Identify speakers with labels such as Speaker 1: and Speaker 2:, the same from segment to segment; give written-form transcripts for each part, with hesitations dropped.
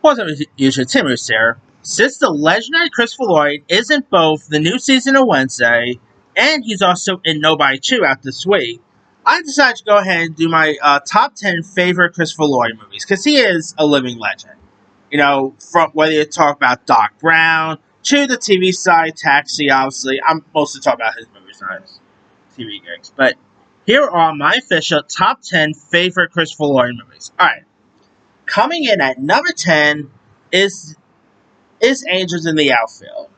Speaker 1: What's up, YouTube? Tim Moose here. Since the legendary Christopher Lloyd is in both the new season of Wednesday, and he's also in Nobody 2 out this week, I decided to go ahead and do my top 10 favorite Christopher Lloyd movies, because he is a living legend. You know, from whether you talk about Doc Brown, to the TV side, Taxi, obviously. I'm mostly talking about his movies, not his TV gigs. But here are my official top 10 favorite Christopher Lloyd movies. Alright. Coming in at number 10 is Angels in the Outfield.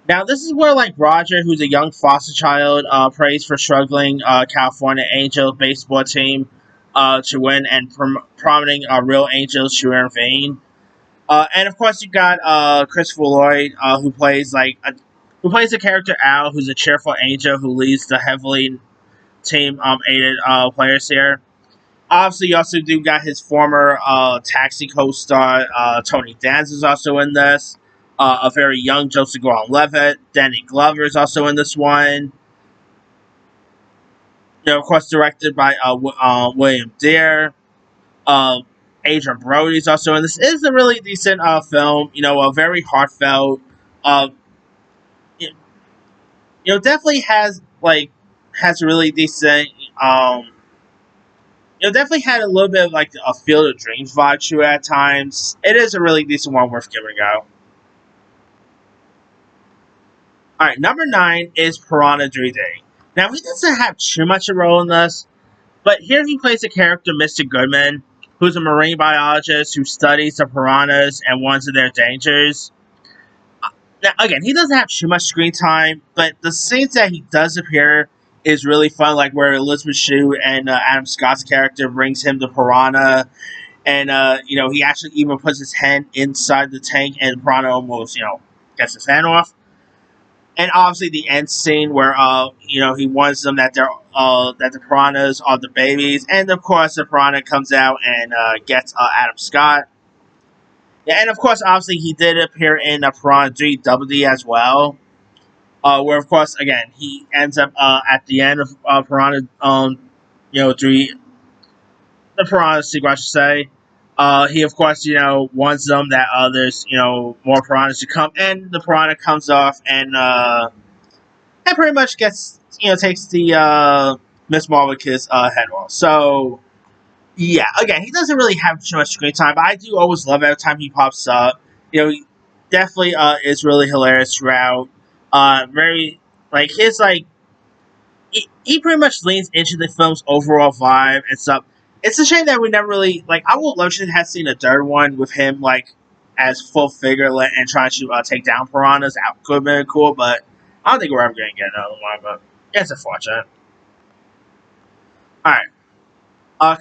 Speaker 1: Now, this is where, like, Roger, who's a young foster child, prays for struggling California Angel baseball team to win and prompting real angels to intervene. And of course, you got Christopher Lloyd, who plays the character Al, who's a cheerful angel who leads the heavily team aided players here. Obviously, you also do got his former Taxi co-star, Tony Danza is also in this. A very young Joseph Gordon-Levitt. Danny Glover is also in this one. You know, of course, directed by William Deere. Adrian Brody is also in this. It is a really decent film. You know, a very heartfelt. You know, definitely has really decent. You know, definitely had a little bit of like a Field of Dreams vibe to it at times. It is a really decent one worth giving a go. Alright, number 9 is Piranha 3D. Now, he doesn't have too much of a role in this, but here he plays the character Mr. Goodman, who's a marine biologist who studies the piranhas and warns of their dangers. Now, again, he doesn't have too much screen time, but the scenes that he does appear is really fun, like where Elizabeth Shue and Adam Scott's character brings him the piranha, and you know, he actually even puts his hand inside the tank, and the piranha almost, you know, gets his hand off. And obviously, the end scene where you know, he warns them that that the piranhas are the babies, and of course, the piranha comes out and gets Adam Scott. Yeah, and of course, obviously, he did appear in Piranha 3 Double D as well. Where, of course, again, he ends up at the end of Piranha, you know, 3, the Piranha sequel, I should say. He, of course, you know, warns them that there's, you know, more piranhas to come, and the piranha comes off and pretty much gets, you know, takes the Miss Marvel kid's head off. So, yeah, again, he doesn't really have too much screen time, but I do always love every time he pops up. You know, he definitely is really hilarious throughout. Very, like, his, like, he pretty much leans into the film's overall vibe and stuff. It's a shame that we never really, like, I would love to have seen a third one with him, like, as full figure and trying to take down piranhas. That could have been cool, but I don't think we're ever going to get another one, but it's unfortunate. Alright.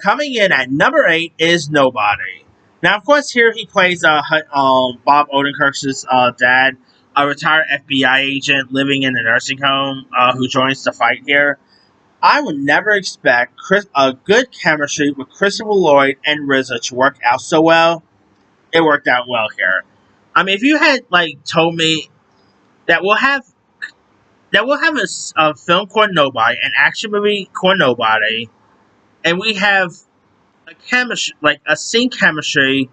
Speaker 1: Coming in at number 8 is Nobody. Now, of course, here he plays Bob Odenkirk's dad, a retired FBI agent living in a nursing home who joins the fight here. I would never expect a good chemistry with Christopher Lloyd and RZA to work out so well. It worked out well here. I mean, if you had like told me that we'll have a film called Nobody, an action movie called Nobody, and we have a chemistry, like a scene chemistry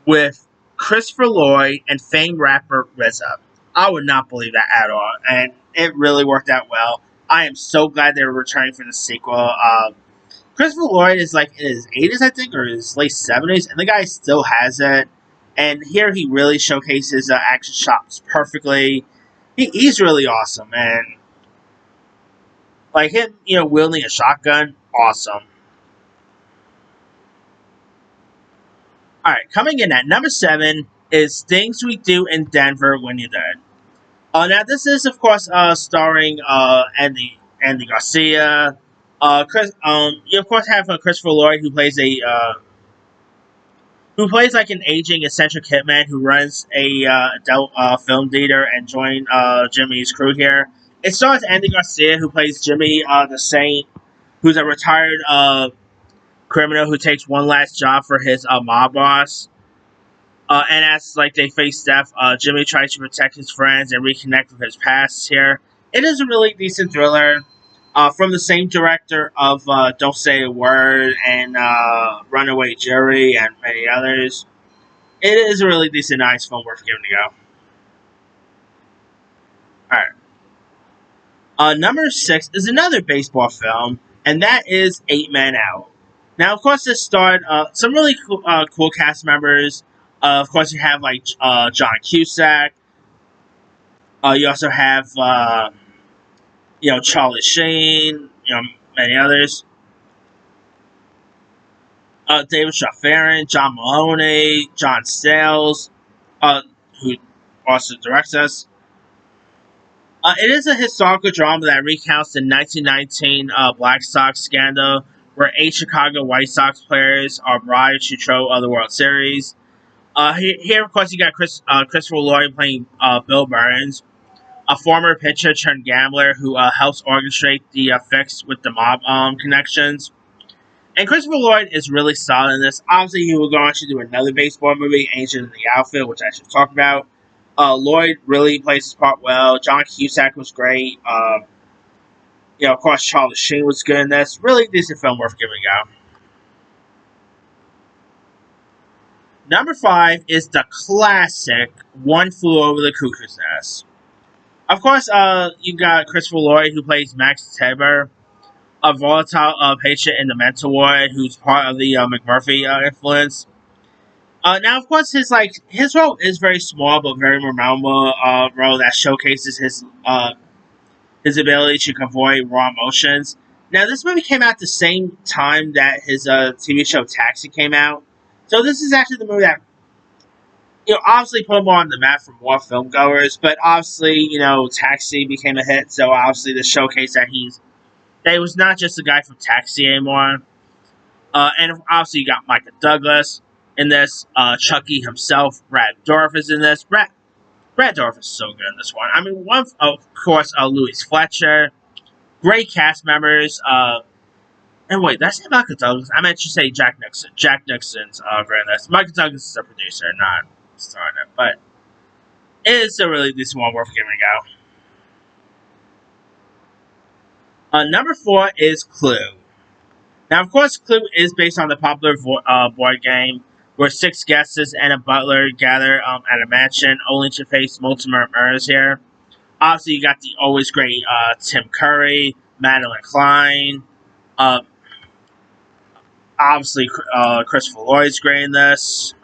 Speaker 1: with Christopher Lloyd and famed rapper RZA, I would not believe that at all, and it really worked out well. I am so glad they were returning for the sequel. Christopher Lloyd is like in his 80s, I think, or his late 70s, and the guy still has it. And here he really showcases action shots perfectly. He's really awesome, and like him, you know, wielding a shotgun, awesome. Alright, coming in at number 7 is Things We Do in Denver When You're Dead. Now, this is, of course, starring Andy Garcia. You, of course, have Christopher Lloyd, who plays like an aging eccentric hitman who runs a adult film theater and joined Jimmy's crew here. It stars Andy Garcia, who plays Jimmy the Saint, who's a retired criminal who takes one last job for his mob boss. And as like they face death, Jimmy tries to protect his friends and reconnect with his past here. It is a really decent thriller from the same director of Don't Say a Word and Runaway Jury and many others. It is a really decent, nice film worth giving a go. All right. Number six is another baseball film, and that is Eight Men Out. Now, of course, this starred some really cool cast members. Of course, you have like John Cusack. You also have Charlie Sheen. Many others. David Strathairn, John Maloney, John Sayles, who also directs this. It is a historical drama that recounts the 1919 Black Sox scandal, where eight Chicago White Sox players are bribed to throw the World Series. Here, of course, you got Christopher Lloyd playing Bill Burns, a former pitcher turned gambler who helps orchestrate the fix with the mob connections. And Christopher Lloyd is really solid in this. Obviously, he will go on to do another baseball movie, Agent in the Outfield, which I should talk about. Lloyd really plays his part well. John Cusack was great. Of course, Charlie Sheen was good in this. Really decent film worth giving a go. Number five is the classic One Flew Over the Cuckoo's Nest. Of course, you got Christopher Lloyd, who plays Max Tabor, a volatile patient in the mental ward who's part of the McMurphy influence. Now, of course, his role is very small but very memorable role that showcases his ability to convey raw emotions. Now, this movie came out at the same time that his TV show Taxi came out, so this is actually the movie that obviously put him on the map for more film goers. But obviously, Taxi became a hit, so obviously the showcase that he was not just a guy from Taxi anymore. And obviously, you got Michael Douglas in this. Chucky himself, Brad Dourif is in this. Brad Dourif is so good in this one. I mean, of course, Louis Fletcher. Great cast members. And wait, did I say Michael Douglas? I meant to say Jack Nixon. Jack Nixon's great in this. Michael Douglas is a producer, not starring it. But it is a really decent one worth giving a go. Number four is Clue. Now, of course, Clue is based on the popular board game where six guests and a butler gather at a mansion only to face multiple murders here. Obviously, you got the always great Tim Curry, Madeline Klein. Obviously, Christopher Lloyd's great in this.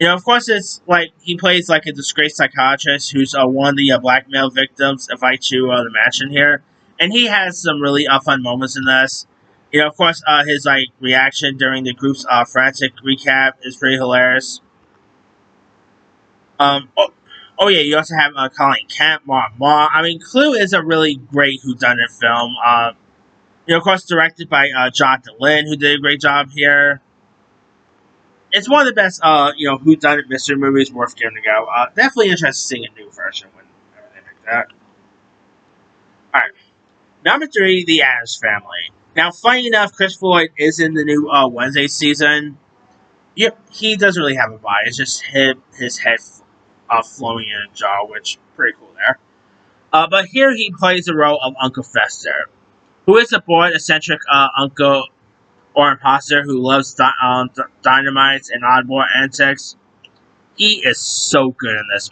Speaker 1: Of course, it's like he plays like a disgraced psychiatrist who's one of the blackmail victims invited to the mansion here, and he has some really fun moments in this. Of course, his reaction during the group's frantic recap is pretty hilarious. Um, oh, oh yeah, you also have Colleen Kent, Ma. I mean, Clue is a really great whodunit film. Of course, directed by Jonathan Lynn, who did a great job here. It's one of the best, whodunit mystery movies worth giving a go. Definitely interested in seeing a new version when they make that. All right, number three, The Addams Family. Now, funny enough, Christopher Lloyd is in the new Wednesday season. Yep, he doesn't really have a body. It's just his head flowing in a jaw, which pretty cool there. But here he plays the role of Uncle Fester, who is a bored, eccentric uncle or imposter who loves dynamites and oddball antics. He is so good in this,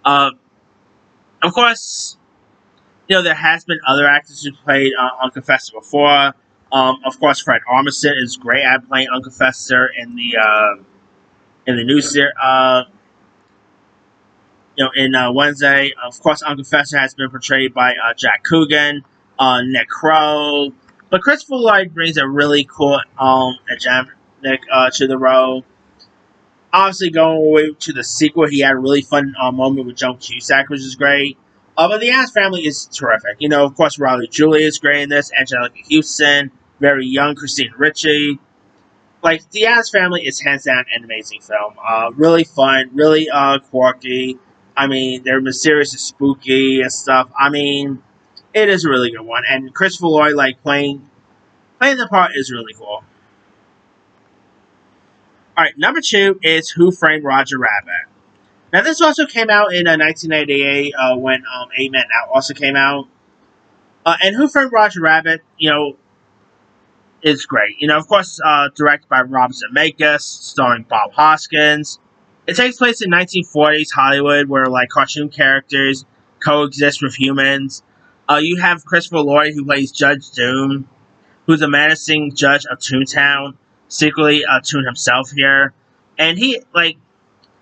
Speaker 1: man. Of course, there has been other actors who played Uncle Fester before. Of course, Fred Armisen is great at playing Uncle Fester in the new series. In Wednesday. Of course, Uncle Fester has been portrayed by Jack Coogan, Nick Crow. But Christopher Lloyd brings a really cool agenda to the role. Obviously, going away to the sequel, he had a really fun moment with Joan Cusack, which is great. But the Addams Family is terrific. Of course, Raul Julia is great in this. Angelica Houston, very young Christine Ricci. The Addams Family is hands down an amazing film. Really fun, really quirky. I mean, they're mysterious and spooky and stuff. I mean, it is a really good one. And Christopher Lloyd, playing the part is really cool. Alright, number two is Who Framed Roger Rabbit. Now, this also came out in 1998 when Eight Men Out also came out. And Who Framed Roger Rabbit, is great. Of course, directed by Robert Zemeckis, starring Bob Hoskins. It takes place in 1940s Hollywood, where like cartoon characters coexist with humans. You have Christopher Lloyd, who plays Judge Doom, who's a menacing judge of Toontown, secretly a Toon himself here, and he like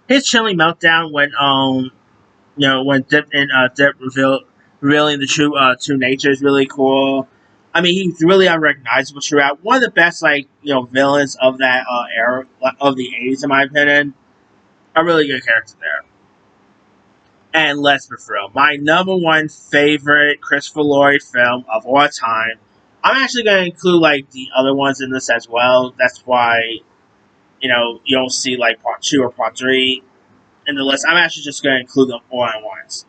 Speaker 1: his chilling meltdown when Dip and Dip revealing the true true nature is really cool. I mean, he's really unrecognizable throughout. One of the best villains of that era of the '80s, in my opinion. A really good character there. And let's be real, my number one favorite Christopher Lloyd film of all time. I'm actually going to include like the other ones in this as well. That's why you don't see like part two or part three in the list. I'm actually just going to include them all at once.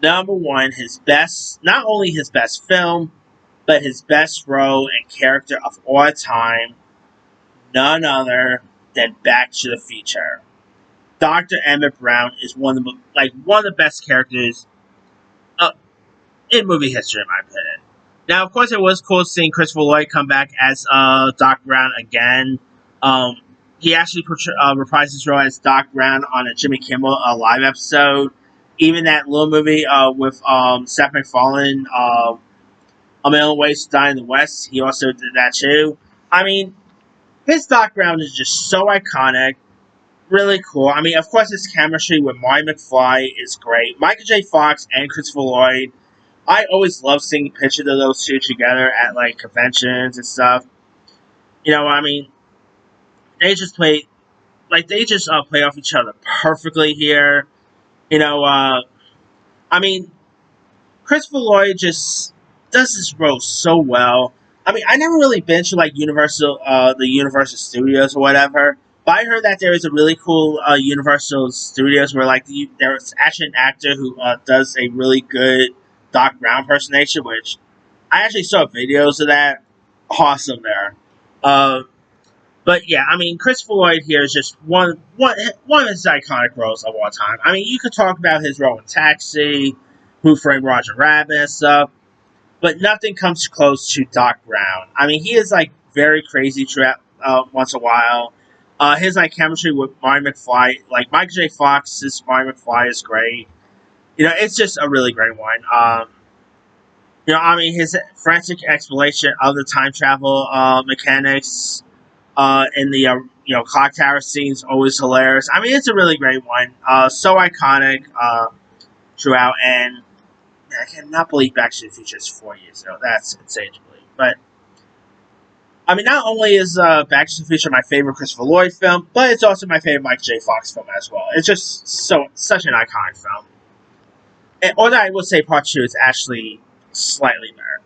Speaker 1: Number one, his best, not only his best film, but his best role and character of all time. None other than Back to the Future. Dr. Emmett Brown is one of the best characters uh, in movie history, in my opinion. Now, of course, it was cool seeing Christopher Lloyd come back as Doc Brown again. Um, he actually reprised his role as Doc Brown on a Jimmy Kimmel live episode. Even that little movie with Seth MacFarlane, A Million Ways to Die in the West, he also did that too. I mean, his Doc Brown is just so iconic, really cool. I mean, of course, his chemistry with Marty McFly is great. Michael J. Fox and Christopher Lloyd. I always love seeing pictures of those two together at like conventions and stuff. I mean, they just play off each other perfectly here. You know, I mean, Christopher Lloyd just does this role so well. I mean, I never really been to like the Universal Studios or whatever. But I heard that there is a really cool Universal Studios where like there's actually an actor who does a really good Doc Brown impersonation, which I actually saw videos of that. Awesome there. Uh, but yeah, I mean, Christopher Lloyd here is just one of his iconic roles of all time. I mean, you could talk about his role in Taxi, Who Framed Roger Rabbit and stuff, but nothing comes close to Doc Brown. I mean, he is like very crazy throughout once in a while. His like chemistry with Marty McFly, like Michael J. Fox's Marty McFly is great. It's just a really great one. I mean, his frantic exploration of the time travel mechanics in the clock tower scenes always hilarious. I mean, it's a really great one. So iconic throughout, and man, I cannot believe Back to the Future is 4 years ago. That's insane to believe. But I mean, not only is Back to the Future my favorite Christopher Lloyd film, but it's also my favorite Michael J. Fox film as well. It's just such an iconic film. And although I would say Part Two is actually slightly better.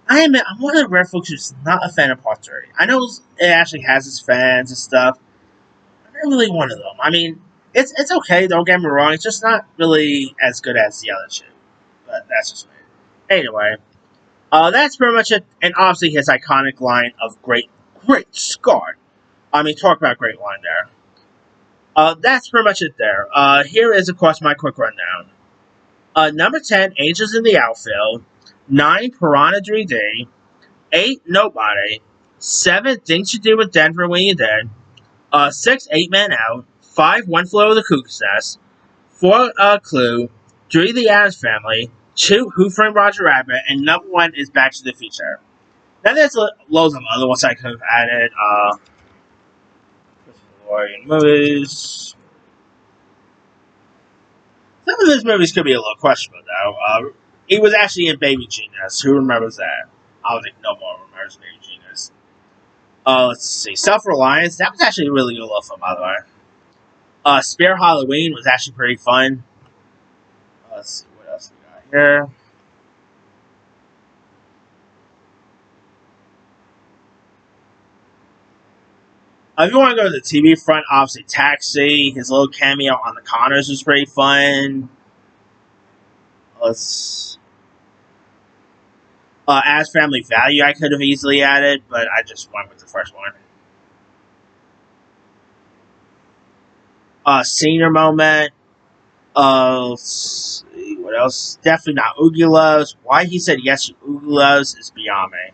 Speaker 1: I'm one of the rare folks who's not a fan of Part Three. I know it actually has its fans and stuff. I'm not really one of them. I mean, it's okay. Don't get me wrong. It's just not really as good as the other two. But that's just me. Anyway, that's pretty much it. And obviously his iconic line of great Scott. I mean, talk about great line there. That's pretty much it there. Here is, of course, my quick rundown. Number 10, Angels in the Outfield. 9, Piranha 3D. 8, Nobody. 7, Things You Do with Denver When You're Dead. 6, 8 Man Out. 5, One Flew Over the Cuckoo's Nest. 4, Clue. 3, The Addams Family. 2, Who Framed Roger Rabbit. And number 1 is Back to the Future. Now there's loads of other ones I could have added. Movies. Some of those movies could be a little questionable, though. He was actually in Baby Genius. Who remembers that? I don't think no one remembers Baby Genius. Let's see. Self-Reliance. That was actually a really good little film, by the way. Spare Halloween was actually pretty fun. Let's see what else we got here. If you want to go to the TV front, obviously Taxi. His little cameo on the Connors was pretty fun. Let's. As Family Value, I could have easily added, but I just went with the first one. Senior Moment. Let's see, what else? Definitely not Oogie Loves. Why he said yes to Oogie Loves is beyond me.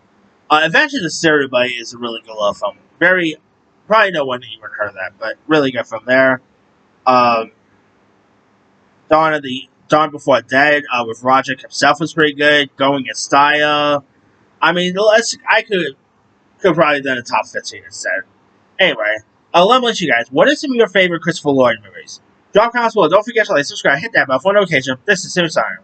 Speaker 1: Adventure to Stereo Buddy is a really good little film. Probably no one even heard of that, but really good from there. Um, Dawn Before Dead with Roderick himself was pretty good. Going in Style. I mean, I could probably done a top 15 instead. Anyway, let me let you guys. What are some of your favorite Christopher Lloyd movies? Drop comments below. Don't forget to like, subscribe, hit that bell for notification. This is Suicide.